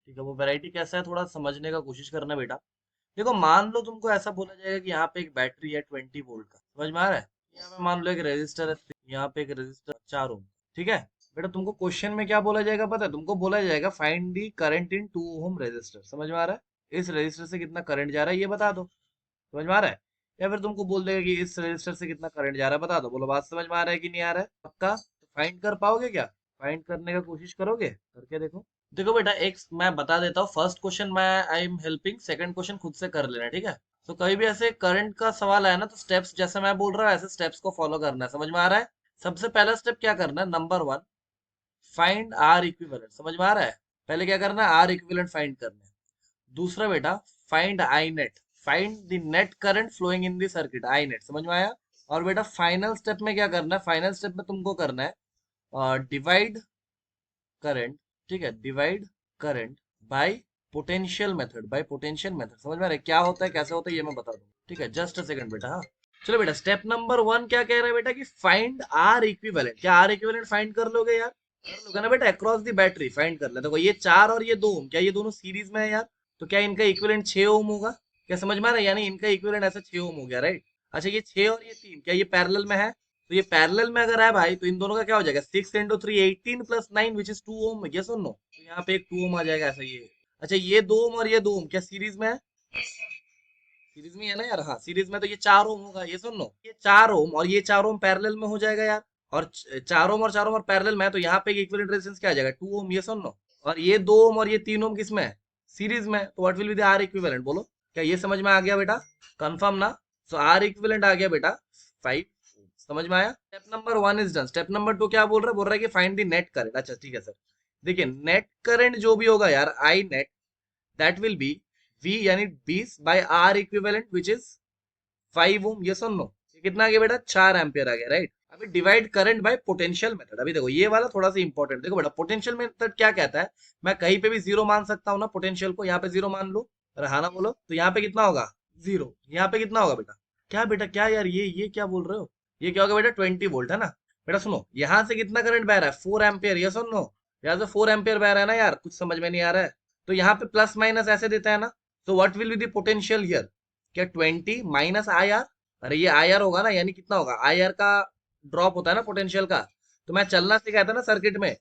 ठीक है, वो वैरायटी कैसा है थोड़ा समझने का कोशिश करना बेटा। देखो मान लो तुमको ऐसा बोला जाएगा कि यहाँ पे एक बैटरी है 20 वोल्ट का, समझ में आ रहा है। यहाँ पे मान लो एक रेजिस्टर है, यहाँ पे एक रेजिस्टर 4 ओम। ठीक है बेटा, तुमको क्वेश्चन में क्या बोला जाएगा पता है, तुमको बोला जाएगा find the current in 2 ohm resistor, समझ में आ रहा है। इस रेजिस्टर से कितना करंट जा रहा है ये बता दो, समझ में आ रहा है। या फिर तुमको बोल देगा कि इस रेजिस्टर से कितना करंट जा रहा है बता दो, बोलो बात समझ में आ रहा है कि नहीं आ रहा है, पक्का फाइंड कर पाओगे क्या, फाइंड करने का कोशिश करोगे, करके देखो। देखो बेटा एक मैं बता देता हूँ, फर्स्ट क्वेश्चन मैं I am helping, second question खुद से कर लेना, ठीक है। तो कहीं भी ऐसे करंट का सवाल आया ना तो स्टेप्स जैसे मैं बोल रहा हूँ ऐसे स्टेप्स को फॉलो करना है, समझ में आ रहा है। सबसे पहला स्टेप क्या करना है, नंबर 1 फाइंड आर इक्विवेलेंट, समझ में आ रहा है। पहले क्या करना है, आर इक्विवेलेंट फाइंड करना है। दूसरा बेटा find I net, find the net current flowing in the circuit, I net, समझ में आया। और बेटा फाइनल स्टेप में क्या करना है, फाइनल स्टेप में तुमको करना है डिवाइड करंट, ठीक है, divide current by potential method, bye potential method, समझ में आ रहा है क्या होता है कैसे होता है ये मैं बता दूंगा, ठीक है। जस्ट अ सेकंड बेटा, हाँ। चलो बेटा स्टेप नंबर 1 क्या कह रहा है बेटा कि फाइंड आर इक्विवेलेंट, क्या आर इक्विवेलेंट फाइंड कर लोगे यार, कर लोगे ना बेटा। अक्रॉस दी बैटरी फाइंड कर ले, देखो ये 4 और ये 2 ओम, क्या ये दोनों सीरीज में है यार, तो क्या इनका इक्विवेलेंट 6 ओम होगा, क्या समझ में आ रहा है, यानी इनका इक्विवेलेंट ऐसा 6 ओम हो गया, राइट। अच्छा ये 6 और ये 3 क्या ये पैरेलल में है, तो ये पैरेलल में अगर है भाई तो इन दोनों का क्या हो जाएगा, 6 × 3 18 + 9 विच इज 2 ओम, यस और नो, तो यहाँ पे एक 2 ओम आ जाएगा ऐसा ये। अच्छा ये 2 ओम और ये 2 ओम क्या सीरीज में है, सीरीज में है ना यार, हाँ सीरीज में, तो ये 4 ओम होगा, ये सुन लो, ये 4 ओम और ये 4 ओम पैरेलल में हो जाएगा यार। और 4 ओम और 4 ओम और पैरेलल में है, तो यहाँ पे इक्विवेलेंट रेजिस्टेंस क्या आ जाएगा, 2 ओम, ये सुन लो। और ये 2 ओम और ये 3 ओम किसमें है, सीरीज में, तो what will be the R equivalent, बोलो क्या ये समझ में आ गया बेटा, कंफर्म ना। सो आर इक्विवेलेंट आ गया बेटा 5, समझ में आया। Step number 1 is done. Step number 2 क्या बोल रहा है कि फाइंड द नेट करंट, अच्छा ठीक है सर। देखिए नेट करंट जो भी होगा यार, I net, that will be V यानी 20 by R equivalent which is 5 ohm, ये सुन लो। ये कितना आ गया बेटा, 4 एम्पियर आ गया, राइट। अभी divide current by potential method, अभी देखो ये वाला थोड़ा सा इंपॉर्टेंट, देखो बेटा पोटेंशियल मेथड क्या कहता है, मैं कहीं पे भी जीरो मान सकता हूँ ना पोटेंशियल को, यहाँ पे जीरो मान लो, रहाना बोलो, तो यहाँ पे कितना होगा, जीरो। यहाँ पे कितना होगा बेटा क्या यार ये क्या बोल रहे हो, ये क्या होगा बेटा 20 वोल्ट है ना। बेटा सुनो यहाँ से कितना करंट बह रहा है, 4 एम्पियर, ये सुन लो। यहाँ से 4 एम्पियर बह रहा है ना यार, कुछ समझ में नहीं आ रहा है। तो यहाँ पे प्लस माइनस ऐसे देता है ना, तो what will be the potential here, क्या 20 माइनस आई आर, अरे ये आई आर होगा ना, यानी कितना होगा, आई आर का ड्रॉप होता है ना पोटेंशियल का। तो मैं चलना सिखाया था ना सर्किट में,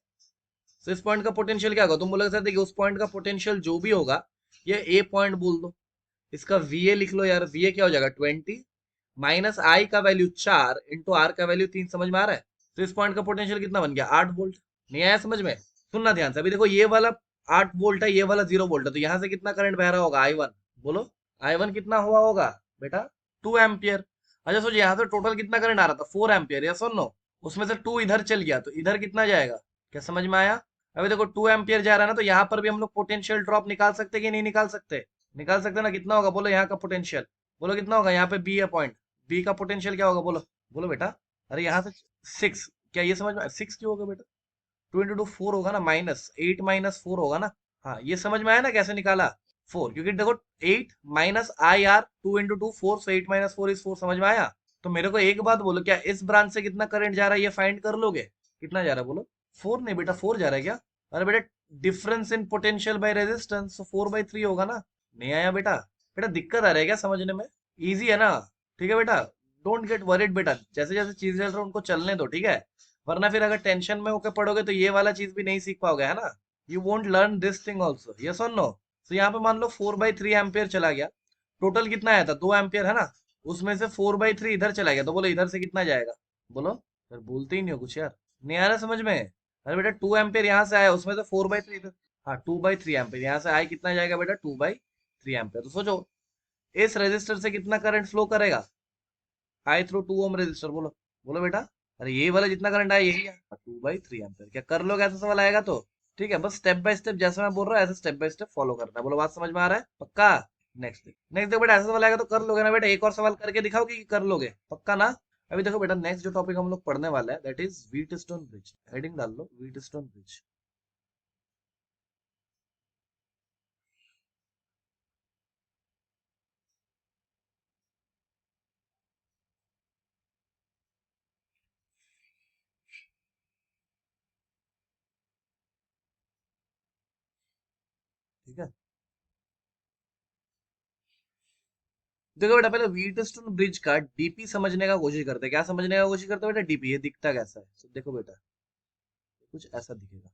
तो इस पॉइंट का पोटेंशियल क्या होगा, तुम बोलोगे सर देखिए उस पॉइंट का पोटेंशियल जो भी होगा, ये ए पॉइंट बोल दो, इसका वी ए लिख लो यार, वी ए क्या हो जाएगा 20 माइनस आई का वैल्यू 4 इंटू आर का वैल्यू 3, समझ में आ रहा है। तो इस पॉइंट का पोटेंशियल कितना बन गया 8 वोल्ट, नहीं आया समझ में। सुनना ध्यान से, अभी देखो ये वाला 8 वोल्ट है, ये वाला 0 वोल्ट है, तो यहाँ से कितना करंट बह रहा होगा I1, बोलो I1 कितना हुआ होगा बेटा 2 एम्पियर। अच्छा सोचिए यहाँ से टोटल कितना करंट आ रहा था 4 एम्पियर, या सुन लो, उसमें से 2 इधर चल गया तो इधर कितना जाएगा, क्या समझ में आया। अभी देखो 2 एम्पियर जा रहा है ना, तो यहाँ पर भी हम लोग पोटेंशियल ड्रॉप निकाल सकते कि नहीं निकाल सकते, निकाल सकते ना। कितना होगा बोलो यहाँ का पोटेंशियल, बोलो कितना होगा, यहाँ पे बी है पॉइंट, बी का पोटेंशियल क्या होगा बोलो, बोलो बेटा। अरे यहाँ से 6, क्या ये समझ में 6 क्यों होगा बेटा, 2 × 2 4 होगा ना, -8 - 4 होगा ना। हाँ ये समझ में आया ना कैसे निकाला, 4, क्योंकि देखो 8 minus I R, 2 × 2 4, so 8 - 4 is 4, समझ में आया। तो मेरे को एक बात बोलो, क्या इस ब्रांच से कितना करंट जा रहा है ये फाइंड कर लोगे, कितना जा रहा है बोलो, 4 नहीं बेटा 4 जा रहा है क्या, अरे बेटा difference in potential by resistance, 4/3 होगा ना। नहीं आया बेटा, बेटा दिक्कत आ रही है क्या समझने में, इजी है ना। ठीक है बेटा, डोंट गेट वरीड बेटा, जैसे जैसे चीजें चल रही है उनको चलने दो, ठीक है। वरना फिर अगर टेंशन में होकर पढ़ोगे तो ये वाला चीज भी नहीं सीख पाओगे, है ना। You won't learn this thing also, yes और नो। तो यहाँ पे मान लो 4/3 एम्पियर चला गया, टोटल कितना आया था 2 एम्पियर है ना, उसमें से 4/3 इधर चला गया, तो बोलो इधर से कितना जाएगा, बोलो। फिर बोलते ही नहीं हो कुछ यार, नहीं आ रहा समझ में। अरे बेटा 2 एम्पियर यहाँ से आया, उसमें से 4/3 इधर, हाँ 2/3 एम्पियर यहाँ से आए, कितना जाएगा बेटा 2/3 एम्पियर। तो सोचो इस रेजिस्टर से कितना करंट फ्लो करेगा, आई थ्रू 2 ओम रेजिस्टर, बोलो, बोलो बेटा। अरे ये वाला जितना करंट आया यही है 2/3 एम्पियर, क्या कर लोगे ऐसा सवाल आएगा तो। ठीक है, बस स्टेप बाय स्टेप जैसे मैं बोल रहा हूँ ऐसे स्टेप बाय स्टेप फॉलो करना है, बोलो बात समझ में आ रहा है पक्का। नेक्स्ट देखो बेटा, ऐसा सवाल आएगा तो कर लोगे ना बेटा, एक और सवाल करके दिखाओ कि कर लोगे पक्का ना। अभी देखो बेटा नेक्स्ट जो टॉपिक हम लोग पढ़ने वाला है that is wheat stone bridge, heading डाल लो व्हीट स्टोन ब्रिज। ठीक है। देखो बेटा पहले व्हीटस्टोन ब्रिज का डीपी समझने का कोशिश करते हैं। क्या समझने का कोशिश करते हैं बेटा? डीपी ये दिखता कैसा है? तो देखो बेटा कुछ ऐसा दिखेगा।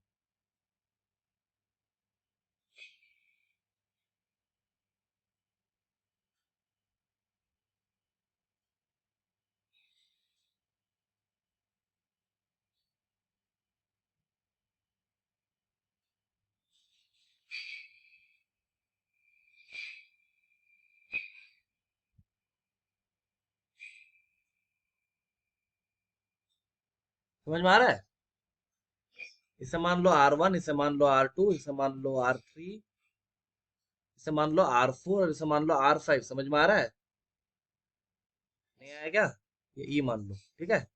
समझ में आ रहा है? इसे मान लो R1, इसे मान लो R2, इसे मान लो R3, इसे मान लो R4 और इसे मान लो R5। समझ में आ रहा है? नहीं आया क्या? ये ई मान लो। ठीक है।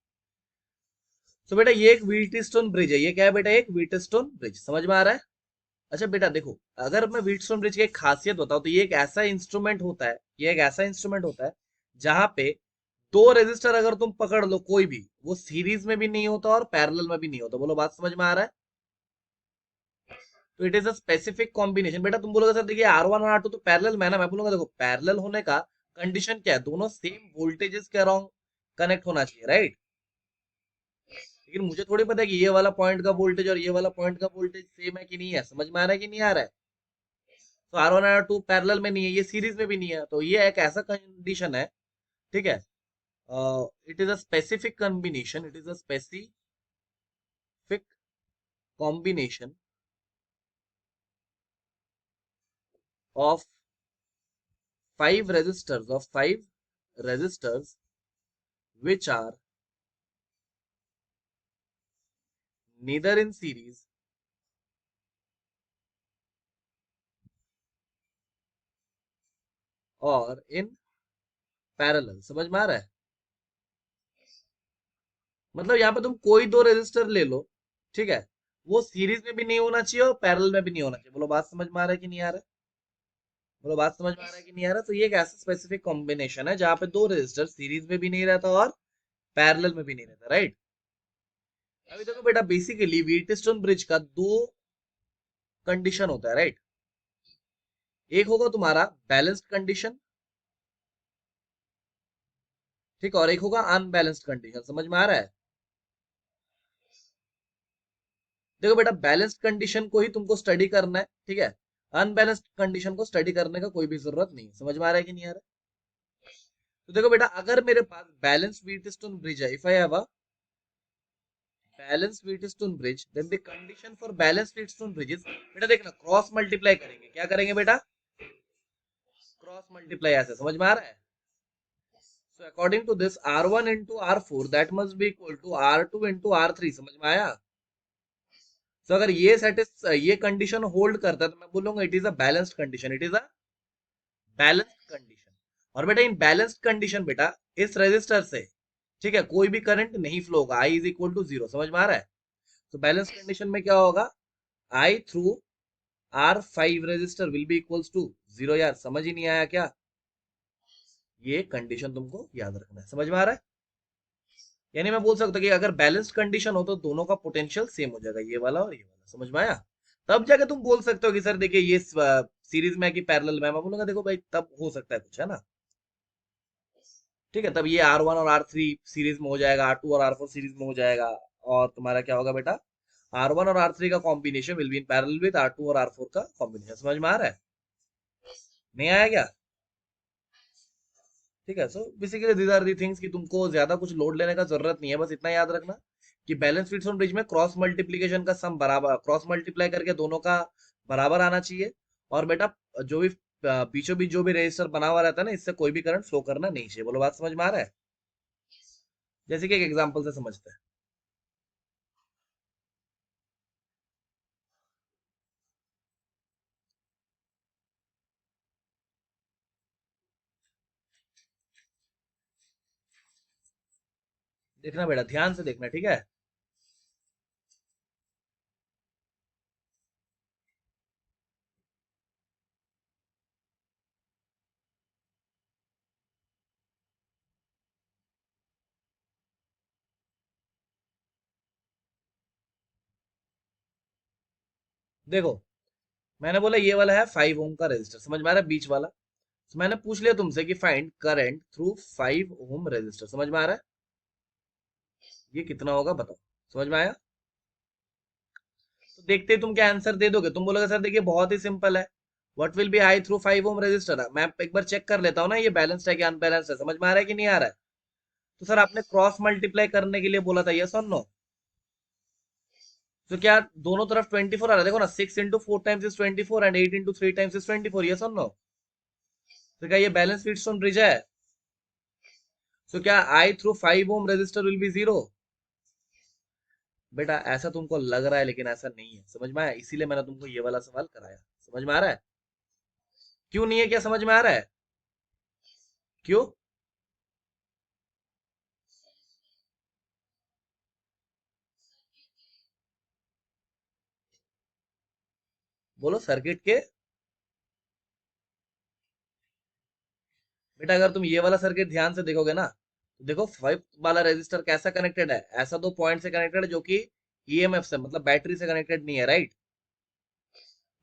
तो बेटा ये एक व्हीटस्टोन ब्रिज है। ये क्या है बेटा? एक व्हीटस्टोन ब्रिज। समझ में आ रहा है? अच्छा बेटा देखो, अगर मैं व्हीटस्टोन ब्रिज की एक खासियत बताऊं तो ये एक ऐसा इंस्ट्रूमेंट होता है, ये एक ऐसा इंस्ट्रूमेंट होता है जहां पे दो रेजिस्टर अगर तुम पकड़ लो कोई भी, वो सीरीज में भी नहीं होता और पैरेलल में भी नहीं होता। बोलो बात समझ में आ रहा है? तो it is a specific combination. बेटा तुम बोलोगे सर देखिए R1 और R2 तो पैरेलल में है ना। मैं बोलूंगा देखो पैरेलल होने का कंडीशन क्या है? दोनों सेम वोल्टेजेस के अराउंड कनेक्ट होना चाहिए, राइट? लेकिन मुझे थोड़ी पता है कि ये वाला पॉइंट का वोल्टेज और ये वाला पॉइंट का वोल्टेज सेम है कि नहीं है। समझ में आ रहा है कि नहीं आ रहा है? तो R1 और R2 पैरेलल में नहीं है, ये सीरीज में भी नहीं है, तो ये एक ऐसा कंडीशन है। ठीक है। It is a specific combination, it is a specific combination of five resistors which are neither in series और इन पैरेलल। समझ में आ रहा है? मतलब यहाँ पे तुम कोई दो रेजिस्टर ले लो, ठीक है, वो सीरीज में भी नहीं होना चाहिए और पैरेलल में भी नहीं होना चाहिए। बोलो बात समझ में आ रहा है कि नहीं आ रहा है? बोलो बात समझ में आ रहा है कि नहीं आ रहा? तो ये एक ऐसा स्पेसिफिक कॉम्बिनेशन है जहाँ पे दो रेजिस्टर सीरीज में भी नहीं रहता और पैरेलल में भी नहीं रहता, राइट? अभी देखो बेटा बेसिकली व्हीटस्टोन ब्रिज का दो कंडीशन होता है, राइट? एक होगा तुम्हारा बैलेंस्ड कंडीशन, ठीक है, और एक होगा अनबैलेंस्ड कंडीशन। समझ में आ रहा है? देखो बेटा बैलेंस्ड कंडीशन को ही तुमको स्टडी करना है, ठीक है। अनबैलेंस्ड कंडीशन को स्टडी करने का कोई भी जरूरत नहीं है। समझ में आ रहा है कि नहीं आ रहा है? तो देखो बेटा अगर मेरे पास बैलेंस्ड व्हीटस्टोन ब्रिज है, if I have a balanced Wheatstone bridge, then the condition for balanced Wheatstone bridge is, बेटा देखना क्रॉस मल्टीप्लाई करेंगे। क्या करेंगे बेटा? क्रॉस मल्टीप्लाई ऐसे। समझ में आ रहा है? So according to this, R1 into R4 that must be equal to R2 into R3। समझ में आया? तो अगर ये कंडीशन होल्ड करता है तो मैं बोलूंगा it is a balanced condition, it is a balanced condition. और बेटा इन बैलेंस्ड कंडीशन बेटा इस रेजिस्टर से, ठीक है, कोई भी करंट नहीं फ्लो होगा। I is equal to zero. समझ में आ रहा है? तो बैलेंस कंडीशन में क्या होगा? I through R5 resistor will be equals to zero. यार समझ ही नहीं आया क्या? ये कंडीशन तुमको याद रखना है। समझ में आ रहा है? यानी मैं बोल सकता हूँ कि अगर बैलेंस्ड कंडीशन हो तो दोनों का पोटेंशियल सेम हो जाएगा, ये वाला और ये वाला। समझ में आया? तब जाके तुम बोल सकते हो कि सर देखिए ये सीरीज में है कि पैरेलल में है। मैं बोलूंगा देखो भाई तब हो सकता है कुछ, है ना? ठीक है, तब ये R1 और R3 सीरीज में हो जाएगा, R2 और R4 सीरीज में हो जाएगा। और तुम्हारा क्या होगा बेटा? R1 और R3 का combination will be in parallel with R2 और R4 का कॉम्बिनेशन। समझ में आ रहा है? नहीं आया क्या? ठीक है। So basically these are the things कि तुमको ज्यादा कुछ लोड लेने का जरूरत नहीं है। बस इतना याद रखना कि बैलेंस फिट्स ब्रिज में क्रॉस मल्टीप्लीकेशन का सम बराबर, क्रॉस मल्टीप्लाई करके दोनों का बराबर आना चाहिए। और बेटा जो भी बीचों बीच जो भी रेजिस्टर बना हुआ रहता है ना, इससे कोई भी करंट फ्लो करना नहीं चाहिए। बोलो बात समझ में आ रहा है? जैसे कि एक एग्जांपल से समझते हैं। देखना बेटा ध्यान से देखना, ठीक है। देखो मैंने बोला ये वाला है 5 ओम का रेजिस्टर, समझ में आ रहा है, बीच वाला। तो मैंने पूछ लिया तुमसे कि find current through 5 ohm resistor, समझ में आ रहा है, ये कितना होगा बताओ। समझ में आया? तो देखते ही तुम क्या आंसर दे दोगे, तुम बोलोगे सर देखिए बहुत ही सिंपल है, what will be I through 5 ohm resistor. मैं एक बार चेक कर लेता हूँ ना, ये बैलेंस्ड है कि अनबैलेंस्ड है, समझ में आ रहा है कि नहीं आ रहा है। तो सर आपने क्रॉस मल्टीप्लाई करने के लिए बोला था, यस और नो? तो क्या दोनों तरफ 24 आ रहा है, देखो ना, 6 into 4 times is 24 and 8 into 3 times is 24, yes और नो? तो क्या ये बैलेंस व्हीटस्टोन ब्रिज है? तो क्या I through 5 ohm resistor will be 0? बेटा ऐसा तुमको लग रहा है लेकिन ऐसा नहीं है, समझ में आया, इसीलिए मैंने तुमको ये वाला सवाल कराया। समझ में आ रहा है? क्यों नहीं है, क्या समझ में आ रहा है? क्यों? बोलो सर्किट के। बेटा अगर तुम ये वाला सर्किट ध्यान से देखोगे ना, तो देखो 5 वाला रेजिस्टर कैसा कनेक्टेड है, ऐसा दो पॉइंट से कनेक्टेड है जो कि ईएमएफ से मतलब बैटरी से कनेक्टेड नहीं है, राइट?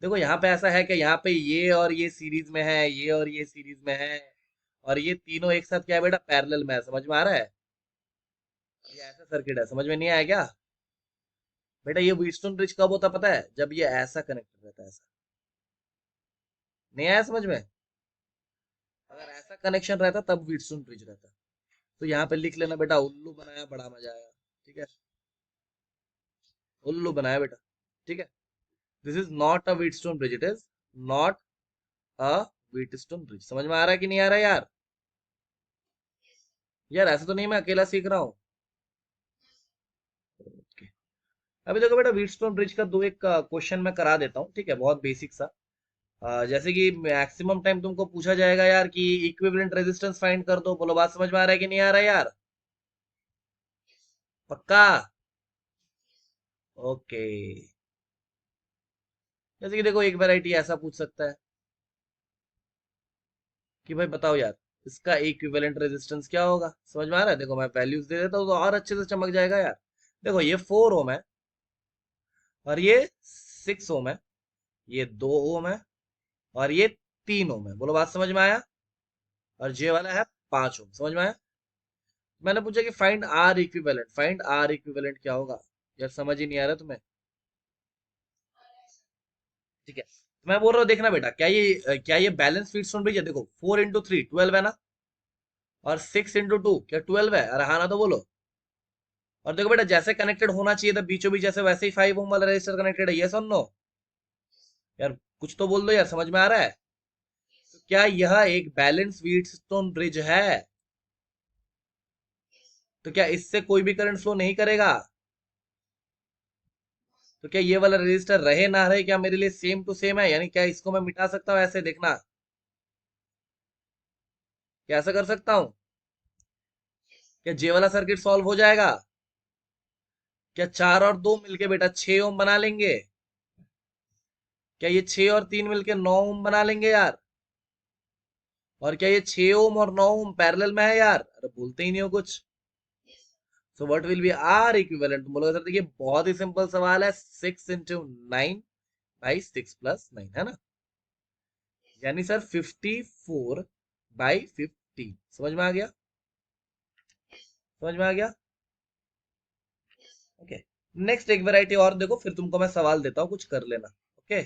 देखो यहाँ पे ऐसा है कि यहाँ पे ये और ये सीरीज में है, ये और ये सीरीज में है, और ये तीनों एक साथ क्या है बेटा, पैरेलल में है, समझ में आ रहा है? ये ऐसा सर्किट है, समझ में नहीं आया क्या? बेटा ये व्हीटस्टोन ब्रिज कब होता पता है, जब ये ऐसा कनेक्टेड रहता है, ऐसा। नहीं आया समझ में? अगर ऐसा कनेक्शन रहता तब व्हीटस्टोन ब्रिज रहता। तो यहाँ पे लिख लेना बेटा, उल्लू बनाया बड़ा मजा आया। ठीक है, उल्लू बनाया बेटा। ठीक है, this is not a Wheatstone bridge, it is not a Wheatstone bridge. समझ में आ रहा है कि नहीं आ रहा है यार? यार ऐसे तो नहीं मैं अकेला सीख रहा हूँ। Okay. अभी देखो बेटा, व्हीटस्टोन ब्रिज का दो एक क्वेश्चन मैं करा देता हूँ, ठीक है, बहुत बेसिक सा। जैसे कि मैक्सिमम टाइम तुमको पूछा जाएगा यार कि इक्विवेलेंट रेजिस्टेंस फाइंड कर दो, बोलो बात समझ में आ रहा है कि नहीं आ रहा है यार? पक्का? ओके। जैसे कि देखो एक वैरायटी ऐसा पूछ सकता है कि भाई बताओ यार, इसका इक्विवेलेंट रेजिस्टेंस क्या होगा, समझ में आ रहा है? देखो मैं वैल्यूज दे देता हूँ तो और अच्छे से चमक जाएगा यार। देखो ये 4 ओम है, और ये 6 ओम है, ये 2 ओम है, और ये 3 ओम है, बोलो बात समझ में आया? और जे वाला है 5 ओम, समझ में आया? मैंने पूछा कि find R equivalent, find R equivalent क्या होगा? यार समझ ही नहीं आ रहा तुम्हें। ठीक है, तो मैं बोल रहा हूँ देखना बेटा, क्या ये बैलेंस फीड सुन रही है? देखो 4 into 3 12 है ना, और 6 into 2 क्या 12 है? अरे हाँ ना तो बोलो। और देखो बेटा जैसे कनेक्टेड होना चाहिए था बीचों बीच, जैसे वैसे ही 5 ओम वाला रजिस्टर कनेक्टेड है, यस और नो? यार कुछ तो बोल दो यार, समझ में आ रहा है? तो क्या यह एक बैलेंस व्हीटस्टोन ब्रिज है? तो क्या इससे कोई भी करंट फ्लो नहीं करेगा? तो क्या ये वाला रजिस्टर रहे ना रहे, क्या मेरे लिए सेम टू सेम है, यानी क्या इसको मैं मिटा सकता हूँ ऐसे, देखना क्या ऐसा कर सकता हूँ? क्या जे वाला सर्किट सॉल्व हो जाएगा? क्या 4 और 2 मिलके बेटा 6 ओम बना लेंगे? क्या ये 6 और 3 मिलके 9 ओम बना लेंगे यार? और क्या ये 6 ओम और 9 ओम पैरेलल में है यार? अरे बोलते ही नहीं हो कुछ। So what will be R equivalent, तुम बोलोगे सर देखिए बहुत ही सिंपल सवाल है, 6 into 9 by 6 + 9, है ना, यानी सर 54/50। समझ में आ गया? समझ में आ गया? ओके। नेक्स्ट एक वैरायटी और देखो, फिर तुमको मैं सवाल देता हूँ, कुछ कर लेना। ओके।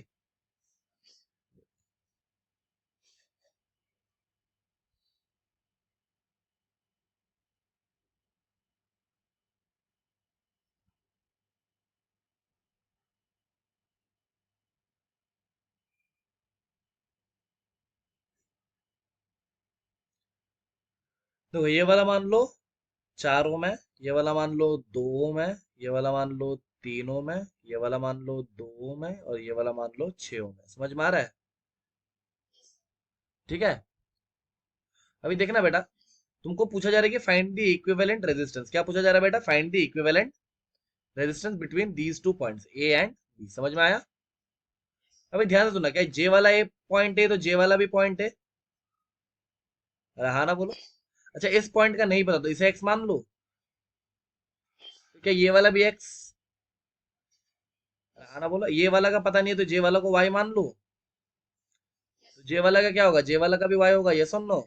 देखो ये वाला मान लो 4 ओम है, ये वाला मान लो 2 ओम है, ये वाला मान लो 3 ओम है, ये वाला मान लो 2 ओम है, और ये वाला मान लो 6 ओम है। समझ में आ रहा है? ठीक है, अभी देखना बेटा, तुमको पूछा जा रहा है कि फाइंड द इक्विवेलेंट रेजिस्टेंस, क्या पूछा जा रहा है बेटा? Find the equivalent resistance between these two points A and B. समझ में आया? अभी ध्यान से सुनना, क्या जे वाला ए पॉइंट है तो जे वाला भी पॉइंट है? अरे हाँ ना बोलो। अच्छा इस पॉइंट का नहीं पता तो इसे एक्स मान लो, तो क्या ये वाला भी एक्स? हाँ ना बोलो, ये वाला का पता नहीं है तो जे वाला को वाई मान लो। तो जे वाला का क्या होगा, जे वाला का भी वाई होगा, ये सुन लो।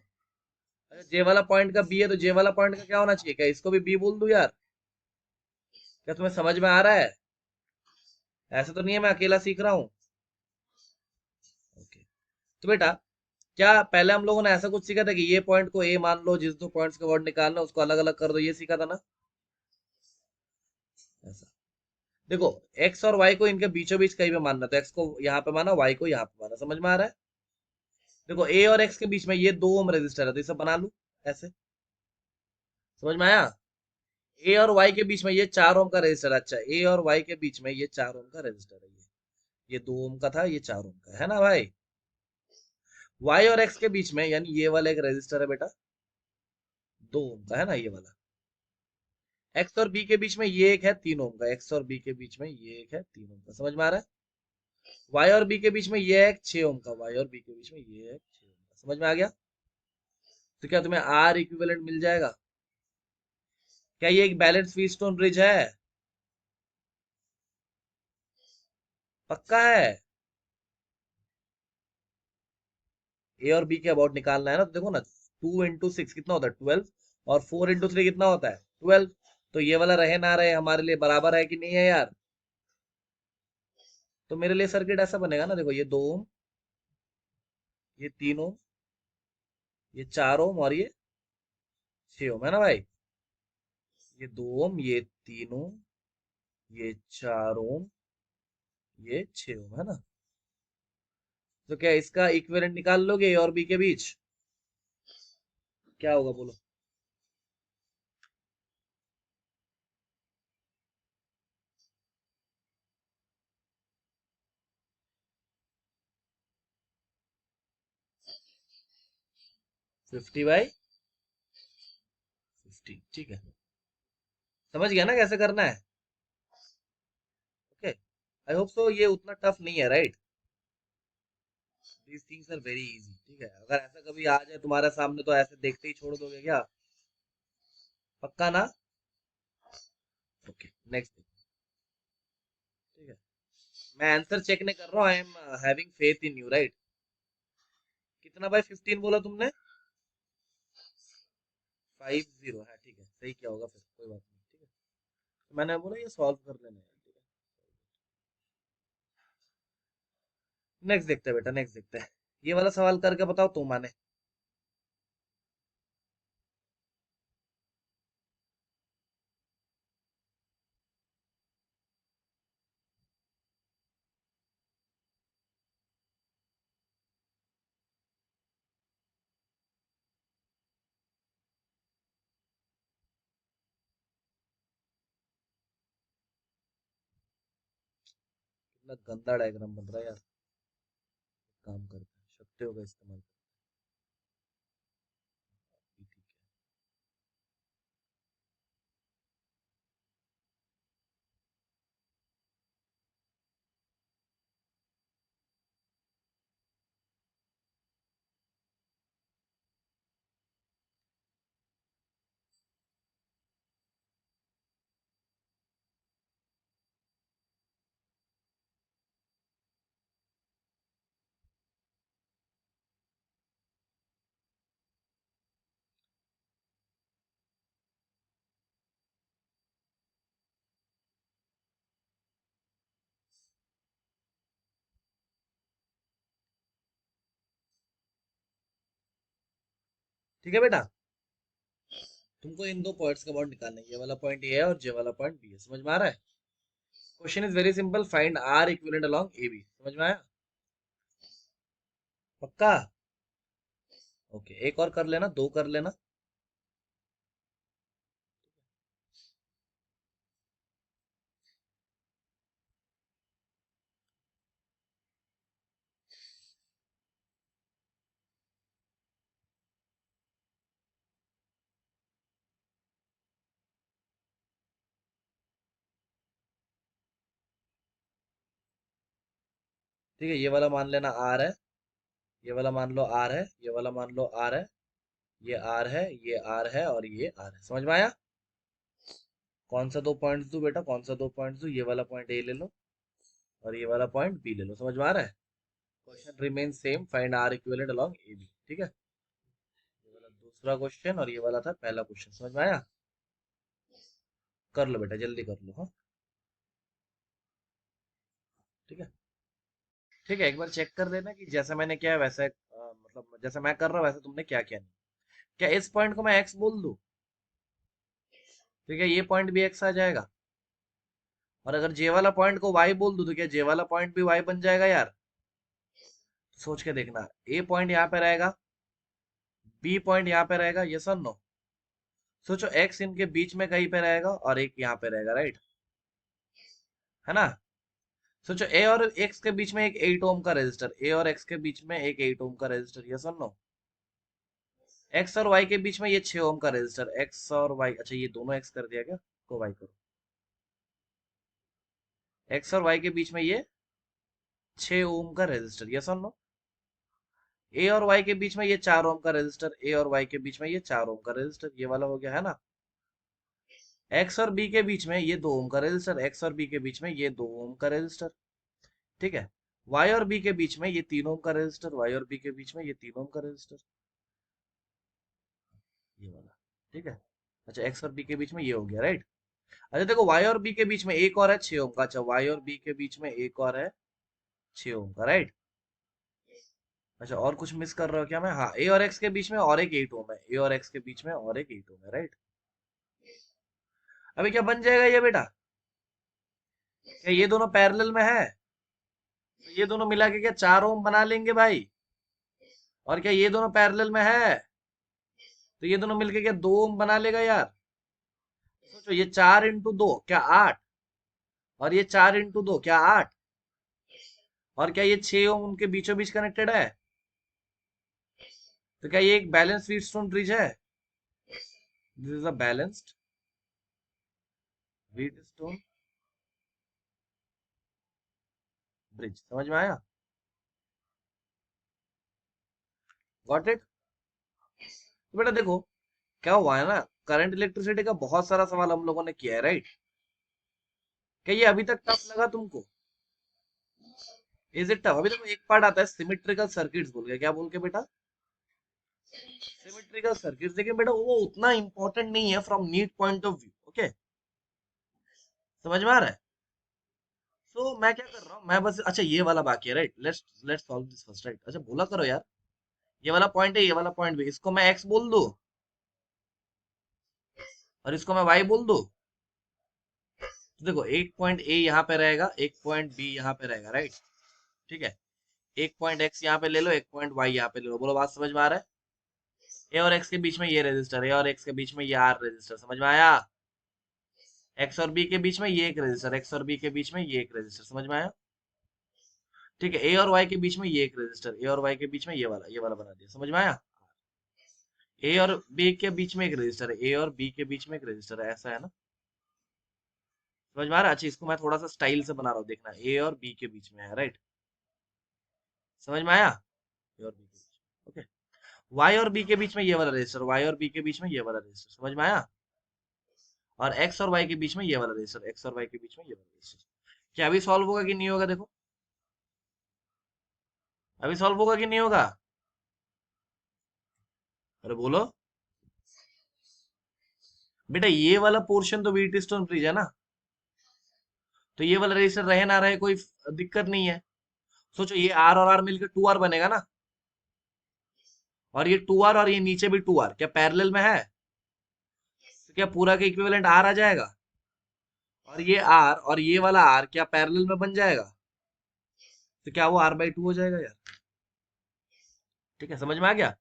अगर जे वाला पॉइंट का बी है तो जे वाला पॉइंट का क्या होना चाहिए, क्या इसको भी बी बोल दूं यार? क्या तुम्हें समझ में आ रहा है? ऐसा तो नहीं है मैं अकेला सीख रहा हूँ। ओके। तो बेटा, क्या पहले हम लोगों ने ऐसा कुछ सीखा था कि ये पॉइंट को ए मान लो, जिस दो पॉइंट्स के वर्ड निकालना उसको अलग अलग कर दो, ये सीखा था ना? ऐसा। देखो, एक्स और वाई को इनके बीचों बीच कहीं पे मानना, तो एक्स को यहाँ पे माना, वाई को यहाँ पे माना, समझ में आ रहा है? देखो, ए और एक्स के बीच में ये 2 ओम रेजिस्टर है, तो इसे बना लू ऐसे। समझ में आया? ए और वाई के बीच में ये 4 ओम का रेजिस्टर, अच्छा ए और वाई के बीच में ये 4 ओम का रेजिस्टर है, ये 2 ओम का था, ये 4 ओम का है ना भाई? वाई और एक्स के बीच में यानी ये वाला एक रेजिस्टर है बेटा, 2 ओम का है ना ये वाला। एक्स और बी के बीच में ये एक है 3 ओम का, एक्स और बी के बीच में ये एक है 3 ओम का, समझ में आ रहा है? वाई और बी के बीच में ये है 6 ओम का, वाई और बी के बीच में ये है 6 ओम का, समझ में आ गया? तो क्या तुम्हें आर इक्विवेलेंट मिल जाएगा? क्या ये एक बैलेंस व्हीटस्टोन ब्रिज है? पक्का है? ए और बी के अबाउट निकालना है ना, तो देखो ना, 2 इंटू 6 कितना होता है, 12। और 4 इंटू 3 कितना होता है, 12। तो ये वाला रहे ना रहे हमारे लिए बराबर है कि नहीं है यार? तो मेरे लिए सर्किट ऐसा बनेगा ना, देखो ये 2 ओम, ये 3 ओम, ये 4 ओम और ये 6 ओम है ना भाई? ये 2 ओम, ये 3 ओम, ये 4 ओम, ये 6 ओम है ना? तो क्या इसका इक्विवेलेंट निकाल लोगे ए और बी के बीच? क्या होगा बोलो? 50/50, ठीक है। समझ गया ना कैसे करना है? ओके। आई होप सो ये उतना टफ नहीं है, right? These things are very easy, ठीक है। अगर ऐसा कभी आ जाए तुम्हारे सामने तो ऐसे देखते ही छोड़ दोगे क्या? पक्का ना? Okay, next. ठीक है। मैं आंसर चेक नहीं कर रहा हूँ, I am having faith in you, right? कितना बाय 15 बोला तुमने? 50 है, ठीक है, सही क्या होगा फिर, कोई बात नहीं, ठीक है। तो मैंने बोला ये सॉल्व कर लेना है, ठीक है। नेक्स्ट देखते हैं बेटा, नेक्स्ट देखते हैं। ये वाला सवाल करके बताओ तुम माने। कितना गंदा डायग्राम बन रहा है यार। काम करते हैं, शक्तियों का इस्तेमाल करके, ठीक है। ठीक है बेटा, तुमको इन दो पॉइंट्स का अबाउट निकालना है, ये वाला पॉइंट ए है और ये वाला पॉइंट बी है, समझ में आ रहा है? Question is very simple, find R equivalent along A B, समझ में आया? पक्का? ओके, एक और कर लेना, दो कर लेना। ठीक है, ये वाला मान लेना आर है, ये वाला मान लो आर है, ये वाला मान लो आर है, ये आर है, ये आर है और ये आर है, समझ में आया? कौन सा दो पॉइंट्स दूं बेटा, कौन सा दो पॉइंट्स दूं? ये वाला पॉइंट ए ले लो, और ये वाला पॉइंट बी ले लो। समझ में आ रहा है? Question remain same, find R equivalent along A B. ठीक है, ये वाला दूसरा क्वेश्चन और ये वाला था पहला क्वेश्चन। समझ में आया? कर लो बेटा, जल्दी कर लो। हाँ, ठीक है। ठीक है, एक बार चेक कर देना कि जैसा मैंने किया है वैसा मतलब जैसा मैं कर रहा हूँ वैसे तुमने क्या किया नहीं। क्या इस पॉइंट को मैं एक्स बोल दूं? ठीक है, ये पॉइंट भी एक्स आ जाएगा। और अगर जे वाला पॉइंट को वाई बोल दूं तो क्या जे वाला पॉइंट भी वाई बन जाएगा यार? सोच के देखना, ए पॉइंट यहाँ पे रहेगा, बी पॉइंट यहाँ पे रहेगा, ये सर नो। सोचो एक्स इनके बीच में कहीं पे रहेगा और एक यहाँ पे रहेगा, राइट? है ना? सोचो ए और एक्स के बीच में एक 8 ओम का रेजिस्टर, ए और एक्स के बीच में एक 8 ओम का रेजिस्टर, ये सर नो। एक्स और वाई के बीच में ये 6 ओम का रेजिस्टर, एक्स और वाई, अच्छा ये दोनों एक्स कर दिया क्या? को वाई करो। एक्स और वाई के बीच में ये 6 ओम का रेजिस्टर, यस और नो। ए और वाई के बीच में ये 4 ओम का रेजिस्टर, ए और वाई के बीच में ये 4 ओम का रेजिस्टर, ये वाला हो गया, है ना? एक्स और बी के बीच में ये 2 ओम का रेजिस्टर, एक्स और बी के बीच में ये 2 ओम का रेजिस्टर। ठीक है, वाई और बी के बीच में ये 3 ओम का रेजिस्टर, वाई और बी के बीच में ये 3 ओम का रेजिस्टर, ये वाला। ठीक है, अच्छा एक्स और बी के बीच में ये हो गया, राइट? अच्छा देखो, वाई और बी के बीच में एक और है 6 ओम का, अच्छा वाई और बी के बीच में एक और है 6 ओम का, राइट? अच्छा, और कुछ मिस कर रहा हो क्या मैं? हाँ, ए और एक्स के बीच में और एक 8 ओम है, ए और एक्स के बीच में और एक 8 ओम है, राइट? अभी क्या बन जाएगा ये बेटा? क्या ये दोनों पैरेलल में है? तो ये दोनों मिला के क्या 4 ओम बना लेंगे भाई? और क्या ये दोनों पैरेलल में है? तो ये दोनों मिलके क्या 2 ओम बना लेगा यार? सोचो, ये 4 इंटू 2 क्या 8? और ये 4 इंटू 2 क्या 8? और क्या ये 6 ओम उनके बीचों बीच कनेक्टेड है? तो क्या ये एक बैलेंस व्हीटस्टोन ब्रिज है? This is a balanced Wheatstone bridge. समझ में आया? Got it? तो बेटा देखो, क्या हुआ है ना, करंट इलेक्ट्रिसिटी का बहुत सारा सवाल हम लोगों ने किया है, राइट? क्या ये अभी तक टफ लगा तुमको? Is it tough? अभी देखो एक पार्ट आता है सिमेट्रिकल सर्किट्स बोल के, क्या बोल के बेटा? Symmetrical circuits. देखिए बेटा, वो उतना इंपॉर्टेंट नहीं है from NEET point of view, okay? समझ में आ रहा है? सो मैं क्या कर रहा हूँ, मैं बस, अच्छा ये वाला बाकी है, right? Let's let's solve this first, right? अच्छा बोला करो यार, ये वाला पॉइंट है, ये वाला पॉइंट भी, इसको मैं एक्स बोल दूं और इसको मैं वाई बोल दूं। तो देखो, एक पॉइंट ए यहाँ पे रहेगा, एक पॉइंट बी यहाँ पे रहेगा, राइट? ठीक है, एक पॉइंट एक्स यहाँ पे ले लो, एक पॉइंट वाई यहाँ पे ले लो। बोलो, बात समझ में आ रहा है? ए और एक्स के बीच में ये रेजिस्टर, ए और एक्स के बीच में ये आर रेजिस्टर। समझ में आया? एक्स और बी के बीच में ये एक रेजिस्टर, एक्स और बी के बीच में ये एक रेजिस्टर। समझ में आया? ठीक है, ए और वाई के बीच में ये एक रेजिस्टर, ए और वाई के बीच में ये वाला बना दिया। समझ में आया? ए और बी के बीच में एक रेजिस्टर है, ए और बी के बीच में एक रेजिस्टर है, ऐसा है ना? समझ में आ रहा है? अच्छा, इसको मैं थोड़ा सा स्टाइल से बना रहा हूँ, देखना, ए और बी के बीच में है, राइट? समझ में आया? ए और बी के बीच, ओके। वाई और बी के बीच में ये वाला रेजिस्टर, वाई और बी के बीच में ये वाला रेजिस्टर। समझ में आया? और एक्स और वाई के बीच में ये वाला रेजिस्टर, एक्स और वाई के बीच में ये वाला रेजिस्टर। क्या अभी सॉल्व होगा कि नहीं होगा? देखो, अभी सॉल्व होगा कि नहीं होगा? अरे बोलो बेटा, ये वाला पोर्शन तो व्हीटस्टोन ब्रिज है ना, तो ये वाला रेजिस्टर रहे ना रहे कोई दिक्कत नहीं है। सोचो, ये आर और आर मिलकर 2R बनेगा ना, और ये 2R और ये नीचे भी 2R क्या पैरेलल में है? तो क्या पूरा का इक्विवेलेंट आर आ जाएगा? और ये आर और ये वाला आर क्या पैरेलल में बन जाएगा? तो क्या वो R/2 हो जाएगा यार? ठीक है, समझ में आ गया?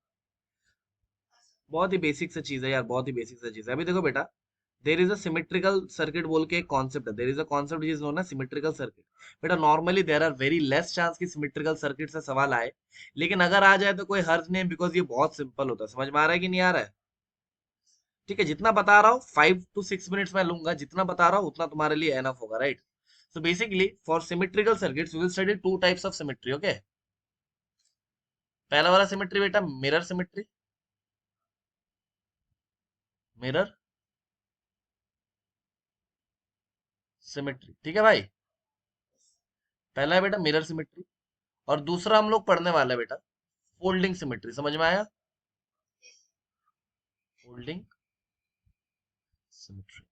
बहुत ही बेसिक सा चीज है यार, बहुत ही बेसिक सा चीज है। अभी देखो बेटा, there is a symmetrical circuit बोल के एक कॉन्सेप्ट है, there is a concept is known as symmetrical circuit. बेटा normally there are very less chance की सिमेट्रिकल सर्किट से सवाल आए, लेकिन अगर आ जाए तो कोई हर्ज नहीं, बिकॉज ये बहुत सिंपल होता है। समझ में आ रहा है कि नहीं आ रहा है? ठीक है, जितना बता रहा हूँ 5 to 6 मिनट्स में लूंगा, जितना बता रहा हूँ उतना तुम्हारे लिए एनफ होगा, right? So basically for symmetrical circuits we will study two types of symmetry, okay? पहला वाला सिमेट्री बेटा मिरर सिमेट्री, मिरर सिमेट्री, ठीक है भाई? पहला है बेटा मिरर सिमेट्री, और दूसरा हम लोग पढ़ने वाले हैं बेटा फोल्डिंग सिमेट्री। समझ में आया? Folding symmetry.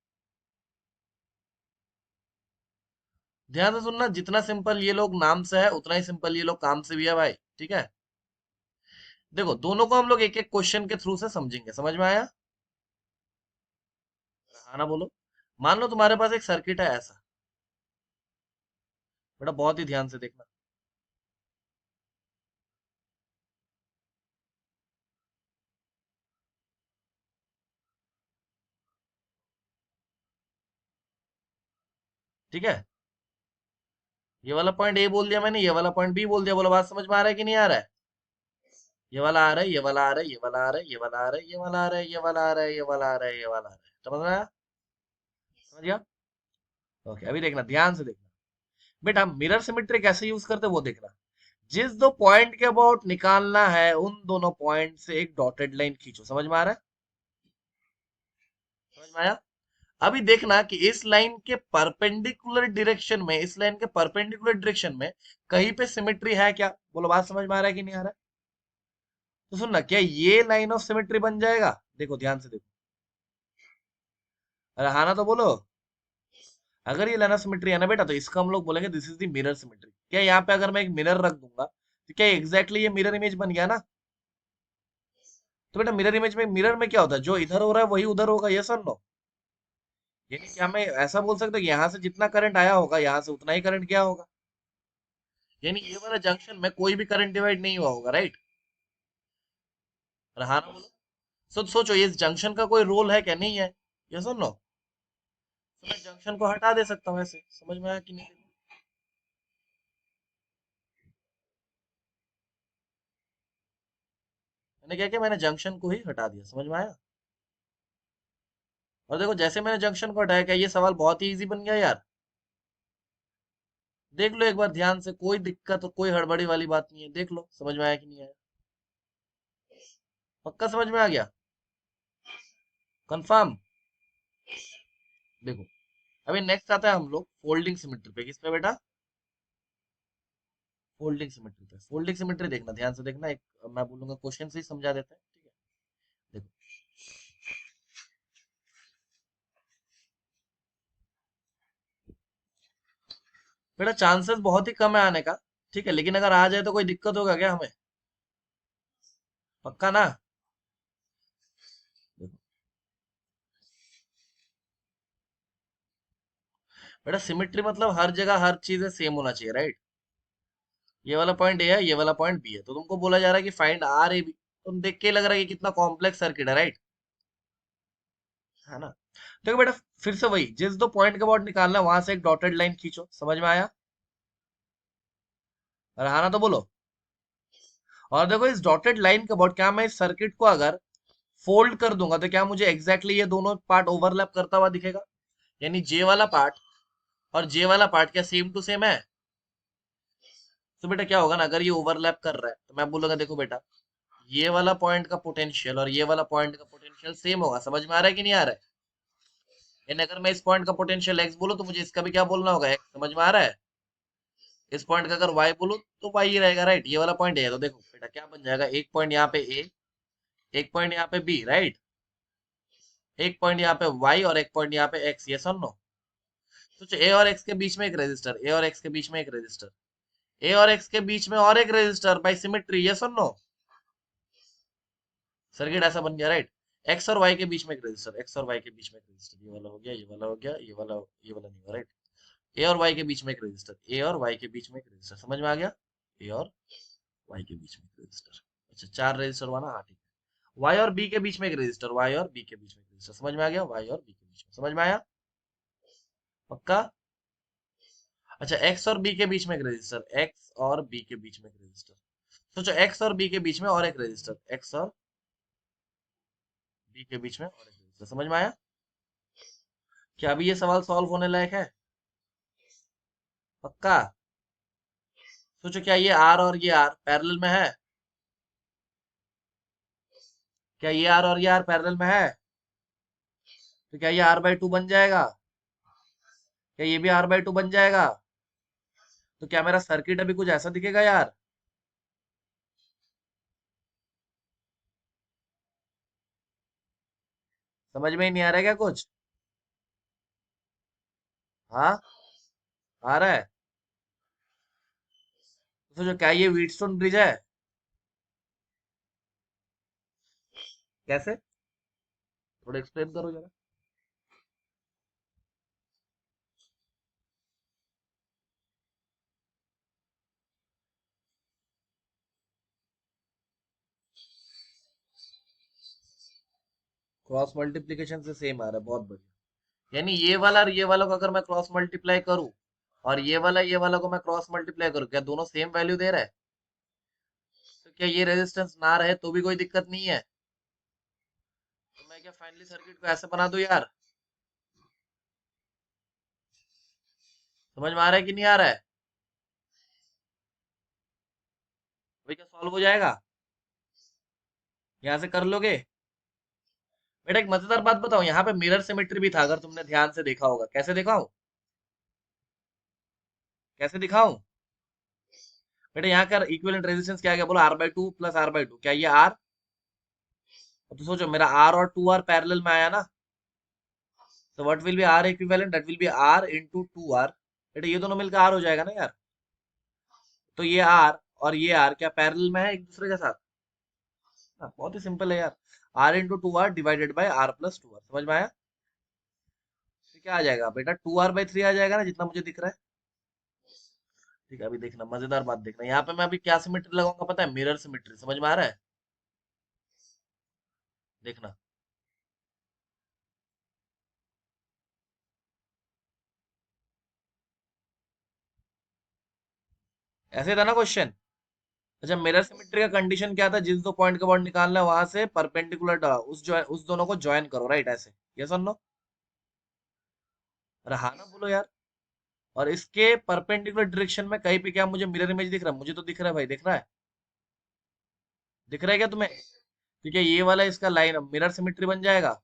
ध्यान से सुनना, जितना सिंपल ये लोग नाम से है उतना ही सिंपल ये लोग काम से भी है भाई, ठीक है? देखो दोनों को हम लोग एक एक क्वेश्चन के थ्रू से समझेंगे। समझ में आया? हाँ ना बोलो। मान लो तुम्हारे पास एक सर्किट है ऐसा, बेटा बहुत ही ध्यान से देखना। ठीक है, ये वाला पॉइंट ए बोल दिया मैंने, ये वाला पॉइंट बी बोल दिया। बोलो बात समझ में आ रहा है कि नहीं आ रहा है? ये वाला आ रहा है, ये वाला आ रहा है, ये वाला आ रहा है, ये वाला आ रहा है, ये वाला आ रहा है, ये वाला आ रहा है, ये वाला आ रहा है, ये वाला आ रहा है। समझ में आया? समझ गया? ओके, अभी देखना ध्यान से देखना बेटा, मिरर सिमेट्री कैसे यूज करते हैं वो देखना। जिस दो पॉइंट के अबाउट निकालना है उन दोनों पॉइंट से एक डॉटेड लाइन खींचो। समझ में आ रहा है? समझ में आया? अभी देखना कि इस लाइन के परपेंडिकुलर डायरेक्शन में, इस लाइन के परपेंडिकुलर डायरेक्शन में कहीं पे सिमेट्री है क्या? बोलो बात समझ में आ रहा है कि नहीं आ रहा है? तो सुनना, क्या ये लाइन ऑफ सिमेट्री बन जाएगा? देखो ध्यान से देखो। अरे हाँ ना तो बोलो। अगर ये लाइन ऑफ सिमेट्री है ना बेटा, तो इसका हम लोग बोलेंगे this is the mirror symmetry. क्या यहाँ पे अगर मैं एक मिरर रख दूंगा तो क्या एग्जैक्टली ये मिरर इमेज बन गया ना? तो बेटा मिरर इमेज में, मिरर में क्या होता है, जो इधर हो रहा है वही उधर होगा। यस और नो? यानी क्या मैं ऐसा बोल सकता हूँ कि यहाँ से जितना करंट आया होगा यहाँ से उतना ही करंट गया होगा? यानी ये वाला जंक्शन में कोई भी करंट डिवाइड नहीं हुआ होगा, राइट? हाँ ना बोलो। सोचो इस जंक्शन का कोई रोल है क्या? नहीं है। यस और नो? तो मैं जंक्शन को हटा दे सकता हूँ ऐसे। समझ में आया कि नहीं? मैंने क्या किया, मैंने जंक्शन को ही हटा दिया। समझ में आया? और देखो जैसे मैंने जंक्शन को हटाया, क्या ये सवाल बहुत ही इजी बन गया यार? देख लो एक बार ध्यान से, कोई दिक्कत और कोई हड़बड़ी वाली बात नहीं है। देख लो समझ में आया कि नहीं आया। पक्का समझ में आ गया? कंफर्म? देखो अभी नेक्स्ट आता है हम लोग फोल्डिंग सिमेट्री पे। किस पे बेटा? फोल्डिंग सिमेट्री पे। फोल्डिंग सिमेट्री देखना, ध्यान से देखना। एक मैं बोलूंगा क्वेश्चन से ही समझा देते हैं, ठीक है? देखो बेटा, चांसेस बहुत ही कम है आने का, ठीक है, लेकिन अगर आ जाए तो कोई दिक्कत होगा क्या हमें? पक्का ना? देखो बेटा, सिमेट्री मतलब हर जगह हर चीजें सेम होना चाहिए, राइट? ये वाला पॉइंट ए है, ये वाला पॉइंट बी है, तो तुमको बोला जा रहा है कि फाइंड आर ए बी। तुम देख के ही लग रहा है कि कितना कॉम्प्लेक्स सर्किट है, राइट? है ना? देखो बेटा, फिर से वही, जिस दो पॉइंट के अबाउट निकालना है वहां से एक डॉटेड लाइन खींचो। समझ में आया? और हाँ ना तो बोलो। और देखो इस डॉटेड लाइन के अबाउट, क्या मैं इस सर्किट को अगर फोल्ड कर दूंगा तो क्या मुझे एग्जैक्टली ये दोनों पार्ट ओवरलैप करता हुआ दिखेगा? यानी जे वाला पार्ट और जे वाला पार्ट क्या सेम टू सेम है? तो बेटा क्या होगा ना, अगर ये ओवरलैप कर रहा है तो मैं बोलूंगा देखो बेटा, ये वाला पॉइंट का पोटेंशियल और ये वाला पॉइंट का पोटेंशियल सेम होगा। समझ में आ रहा है कि नहीं आ रहा है? यानी अगर मैं इस पॉइंट का पोटेंशियल एक्स बोलूं तो मुझे इसका भी क्या बोलना होगा, एक्स। समझ में आ रहा है? इस पॉइंट का अगर वाई बोलूं तो वाई ही रहेगा, राइट? ये वाला पॉइंट है, तो देखो बेटा क्या बन जाएगा, एक पॉइंट यहाँ पे ए, एक पॉइंट यहाँ पे बी, राइट? एक पॉइंट यहाँ पे वाई और एक पॉइंट यहाँ पे एक्स। ये सुन लो। सोचो ए और एक्स के बीच में एक रेजिस्टर, ए और एक्स के बीच में एक रेजिस्टर, ए और एक्स के बीच में और एक रेजिस्टर बाय सिमेट्री। ये सुन लो, सर्किट ऐसा बन गया, राइट? एक्स और वाई के बीच में एक रेजिस्टर, एक्स और वाई के बीच में एक रेजिस्टर, ये वाला हो गया, ये वाला हो गया, ये वाला नहीं हुआ, राइट? ए और वाई के बीच में एक रेजिस्टर, ए और वाई के बीच में एक रेजिस्टर। समझ में आ गया? ए और वाई के बीच में एक रेजिस्टर। अच्छा, चार रेजिस्टर हुआ ना? हाँ ठीक है। वाई और बी के बीच में एक रेजिस्टर, वाई और बी के बीच में एक रेजिस्टर। समझ में आ गया? वाई और बी के बीच में। समझ में आया? पक्का? अच्छा, एक्स और बी के बीच में एक रेजिस्टर, एक्स और बी के बीच में एक रेजिस्टर। सोचो एक्स और बी के बीच में और एक रेजिस्टर, एक्स और बी के बीच में और एक रेजिस्टर। समझ में आया? क्या अभी ये सवाल सॉल्व होने लायक है? पक्का? सोचो क्या ये आर और ये आर पैरेलल में है? क्या ये आर और ये आर पैरेलल में है? तो क्या ये आर बाई टू बन जाएगा? क्या ये भी आर बाई टू बन जाएगा? तो क्या मेरा सर्किट अभी कुछ ऐसा दिखेगा यार? समझ में ही नहीं आ रहा है क्या कुछ? हाँ, आ रहा है। तो सोचो क्या ये व्हीटस्टोन ब्रिज है? कैसे? थोड़ा एक्सप्लेन करो जरा। क्रॉस मल्टीप्लीकेशन से सेम आ रहा है, बहुत बढ़िया। यानी ये वाला को अगर मैं क्रॉस मल्टीप्लाई करूं और ये वाला को मैं क्रॉस मल्टीप्लाई करूं, क्या दोनों सेम वैल्यू दे रहा है? तो क्या ये रेजिस्टेंस ना रहे तो भी कोई दिक्कत नहीं है? तो मैं क्या फाइनली सर्किट को ऐसे बना दूं यार? समझ में आ रहा है कि नहीं आ रहा है? भाई क्या सॉल्व हो जाएगा? यहाँ से कर लोगे? बेटा एक मजेदार बात बताओ, यहाँ पे मिरर सिमेट्री भी था, अगर तुमने ध्यान से देखा होगा। कैसे दिखाऊं? कैसे दिखाऊं? बेटा यहाँ का इक्विवेलेंट रेजिस्टेंस क्या आ गया? बोलो R/2 प्लस R/2, क्या ये R? अब तो सोचो मेरा R और 2R पैरेलल में आया ना, तो what will B R equivalent? That will B R into 2R। बेटा ये दोनों मिलकर R हो जाएगा ना यार। तो ये R और ये R क्या पैरेलल में है एक दूसरे के साथ? हाँ, बहुत ही सिंपल है यार। R into 2R divided by R plus 2R। समझ में आया? तो क्या आ जाएगा बेटा? 2R/3 आ जाएगा ना, जितना मुझे दिख रहा है। ठीक है, अभी देखना मजेदार बात देखना, यहाँ पे मैं अभी क्या सिमेट्री लगाऊंगा पता है? Mirror symmetry. समझ में आ रहा है? देखना। ऐसे था ना क्वेश्चन? अच्छा, मिरर सिमेट्री का कंडीशन क्या था? जिस दो पॉइंट का बॉन्ड निकालना है वहां से परपेंडिकुलर उस दोनों को ज्वाइन करो, राइट? ऐसे, यस और नो? अरे हाँ ना बोलो यार। और इसके परपेंडिकुलर डायरेक्शन में कहीं पे क्या मुझे मिरर इमेज दिख रहा है? मुझे तो दिख रहा है भाई, दिख रहा है? दिख रहा है क्या तुम्हें? ठीक है, ये वाला इसका लाइन मिरर सिमेट्री बन जाएगा।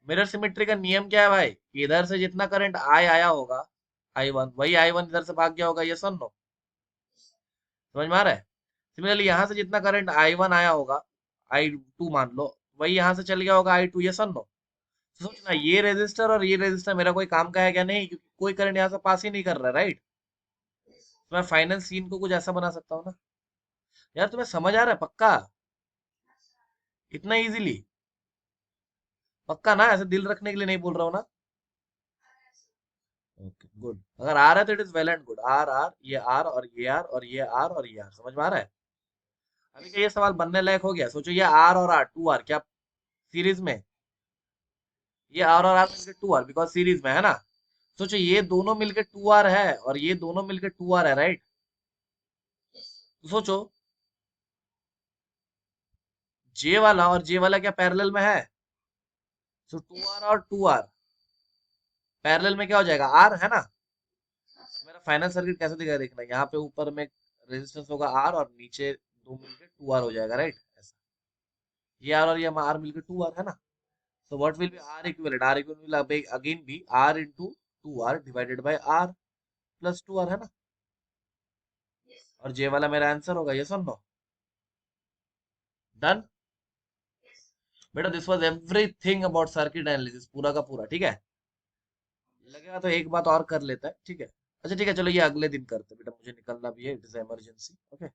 मिरर सिमेट्री का नियम क्या है भाई? कि इधर से जितना करंट आई आया होगा, I1, वही I1 इधर से भाग गया होगा, यस और नो? समझ में आ रहा है? सिमिलरली यहाँ से जितना करंट I1 आया होगा, I2 मान लो, वही यहाँ से चल गया होगा I2, यस और नो? सोचना ये रेजिस्टर और ये रेजिस्टर मेरा कोई काम का है क्या? नहीं, क्योंकि कोई करंट यहाँ से पास ही नहीं कर रहा है, राइट? तो मैं फाइनल सीन को कुछ ऐसा बना सकता हूँ ना। यार तुम्हें समझ आ रहा है पक्का? इतना इजीली? पक्का ना? ऐसे दिल रखने के लिए नहीं बोल रहा हूँ ना। ओके गुड, अगर आ रहा है तो it is well and good. R R, ये आर और ये आर और ये आर और ये आर, समझ में आ रहा है? अभी क्या ये सवाल बनने लायक हो गया? सोचो ये आर और आर, 2R क्या सीरीज में? ये आर मिलकर 2R, बिकॉज सीरीज में है ना। सोचो ये दोनों मिलकर 2R है और ये दोनों मिलकर 2R है, राइट? तो सोचो जे वाला और जे वाला क्या पैरेलल में है? सो 2R और 2R पैरेलल में क्या हो जाएगा? R है ना। मेरा फाइनल सर्किट कैसे दिखेगा देखना, यहाँ पे ऊपर में रेजिस्टेंस होगा R और नीचे दो मिलकर 2R हो जाएगा, राइट? ऐसा, ये R और ये R मिलकर 2R है ना। So what will be R equivalent? R equivalent will again be R into 2R divided by R plus 2R है ना। और J वाला मेरा आंसर होगा, ये सुन लो। डन। बेटा this was everything about circuit analysis, पूरा का पूरा, ठीक है? लगेगा तो एक बात और कर लेता है, ठीक है? अच्छा ठीक है, चलो ये अगले दिन करते हैं बेटा, मुझे निकलना भी है, इट इज इमरजेंसी। ओके।